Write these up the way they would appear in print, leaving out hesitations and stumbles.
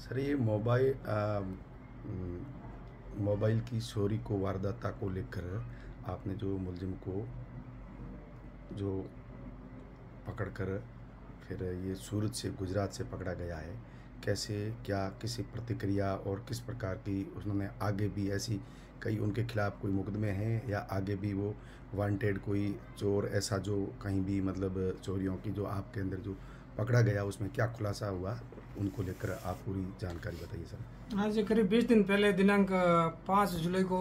Sir ये mobile की चोरी को वारदाता को लेकर आपने जो मुलजिम को जो पकड़कर फिर ये सूरत से गुजरात से पकड़ा गया है, कैसे क्या किसी प्रतिक्रिया और किस प्रकार की उन्होंने आगे भी ऐसी कई उनके खिलाफ कोई मुकदमे हैं या आगे भी वो वांटेड कोई चोर ऐसा जो कहीं भी मतलब चोरियों की जो आपके अंदर जो पकड़ा गया उसमें क्या खुलासा हुआ, उनको लेकर आप पूरी जानकारी बताइए सर। आज करीब 20 दिन पहले दिनांक 5 जुलाई को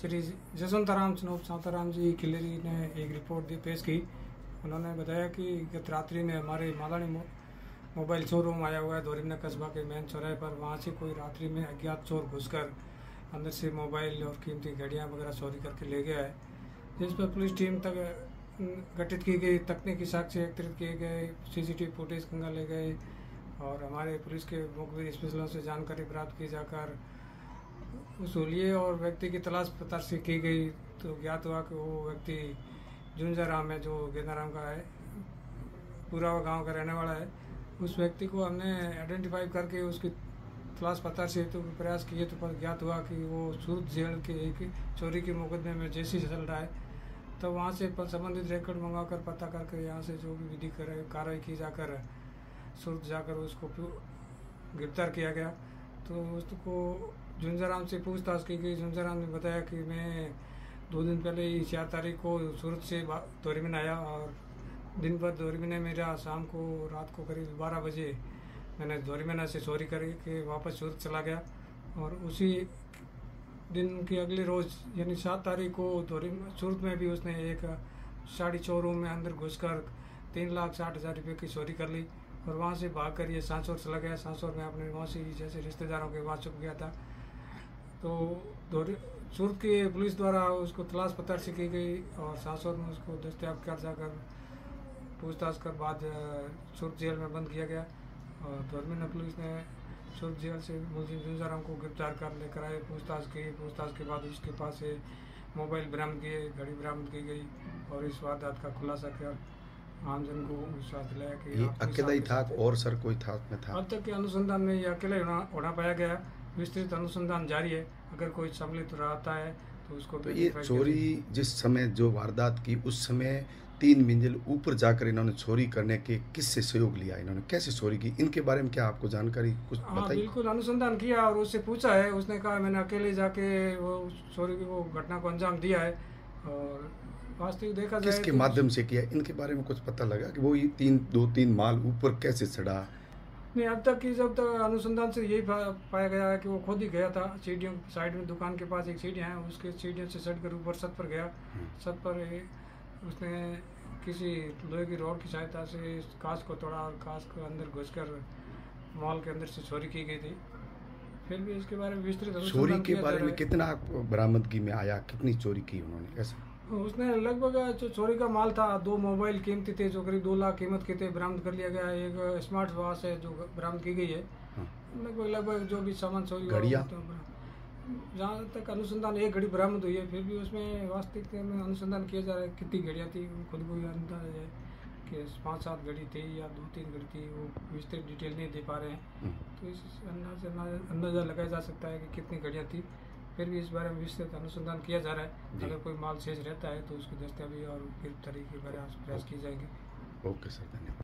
श्री जसवंतराम चनोप शांताराम जी खिलेरी ने एक रिपोर्ट पेश की। उन्होंने बताया कि गत रात्रि में हमारे मालानी मोबाइल शोरूम आया हुआ है धोरीमना कस्बा के मेन चौराहे पर। वहाँ से कोई रात्रि में अज्ञात चोर घुसकर अंदर से मोबाइल और कीमती घड़ियाँ वगैरह चोरी करके ले गया है, जिस पर पुलिस टीम तक गठित की गई, तकनीकी साक्ष्य एकत्रित किए गए, सीसीटीवी फुटेज ले गए और हमारे पुलिस के मुखबिर स्पेशलों से जानकारी प्राप्त की जाकर उस हुलिये और व्यक्ति की तलाश पताश की गई तो ज्ञात हुआ कि वो व्यक्ति जुंजाराम है, जो गेंदाराम का है, पुरावा गांव का रहने वाला है। उस व्यक्ति को हमने आइडेंटिफाई करके उसकी तलाश पताश हेतु प्रयास किए तो पर ज्ञात हुआ कि वो सूरत जेल के एक चोरी के मुकदमे में जैसी चल रहा है। तो वहाँ से संबंधित रिकॉर्ड मंगाकर पता करके यहाँ से जो भी विधि कार्रवाई की जाकर सूरत जाकर उसको गिरफ्तार किया गया। तो उसको झुंझाराम से पूछताछ की गई। झुंझाराम ने बताया कि मैं 2 दिन पहले ही 4 तारीख को सूरत से धोरीमन आया और दिन भर धोरीमन मेरा शाम को रात को करीब 12 बजे मैंने धोरीमन से चोरी करके वापस सूरत चला गया और उसी दिन की अगले रोज़ यानी 7 तारीख को सूरत में भी उसने एक साड़ी शोरूम में अंदर घुसकर 3,60,000 रुपये की चोरी कर ली और वहाँ से भाग कर ये सांसौर चला गया। सांसौर में अपने वहाँ से जैसे रिश्तेदारों के वहाँ छुप गया था। तो सूरत की पुलिस द्वारा उसको तलाश पताश की गई और सांसौर में उसको दस्तयाब कर जाकर पूछताछ कर बाद सूरत जेल में बंद किया गया और धोरीमन पुलिस ने सूरत जेल से मुलजिम जुंजाराम को गिरफ्तार कर लेकर आए। पूछताछ के बाद उसके पास से मोबाइल बरामद किए, घड़ी बरामद की गई और इस वारदात का खुलासा कर आमजन को विश्वास दिलाया कि ये अकेला ही था और सर कोई था में था? अब तक के अनुसंधान में ये अकेला होना पाया गया। विस्तृत अनुसंधान जारी है, अगर कोई सम्मिलित रहता है तो उसको तो ये चोरी जिस समय जो वारदात की उस समय 3 मंजिल ऊपर जाकर इन्होंने चोरी करने के किससे सहयोग लिया, इन्होंने कैसे चोरी की, इनके बारे में क्या आपको जानकारी कुछ बताइए? बिल्कुल अनुसंधान किया और उससे पूछा है। उसने कहा मैंने अकेले जाके वो चोरी की वो घटना को अंजाम दिया है और वास्तविक देखा जाए किसके माध्यम से किया, इनके बारे में कुछ पता लगा कि वो ये 2-3 माल ऊपर कैसे चढ़ा? नहीं, अब तक की जब तक अनुसंधान से यही पाया गया है कि वो खुद ही गया था। सीढ़ियों साइड में दुकान के पास एक सीढ़ियाँ हैं, उसके सीढ़ियों से चढ़कर ऊपर छत पर गया। छत पर उसने किसी लोहे की रॉड की सहायता से कांच को तोड़ा और कांच के अंदर घुसकर मॉल के अंदर से चोरी की गई थी। फिर भी इसके बारे में विस्तृत चोरी के बारे में कितना बरामदगी में आया, कितनी चोरी की उन्होंने, कैसे? उसने लगभग जो चोरी का माल था 2 मोबाइल कीमती थे जो करीब 2 लाख कीमत के थे, बरामद कर लिया गया। एक स्मार्ट वॉच है जो बरामद की गई है। लगभग जो भी सामान चोरी हुआ तो जहाँ तक अनुसंधान एक घड़ी बरामद हुई है। फिर भी उसमें वास्तविक में अनुसंधान किया जा रहा है कितनी घड़ियाँ थी, खुद को अंदाजा है कि 5-7 घड़ी थी या 2-3 घड़ी थी, वो विस्तृत डिटेल नहीं दे पा रहे हैं। तो इस अंदाजा लगाया जा सकता है कि कितनी घड़ियाँ थी। फिर भी इस बारे में विस्तृत अनुसंधान किया जा रहा है। अगर कोई माल शेष रहता है तो उसकी दस्तयाबी और गिरफ्तारी के बारे में प्रयास किए जाएंगे। ओके सर, धन्यवाद।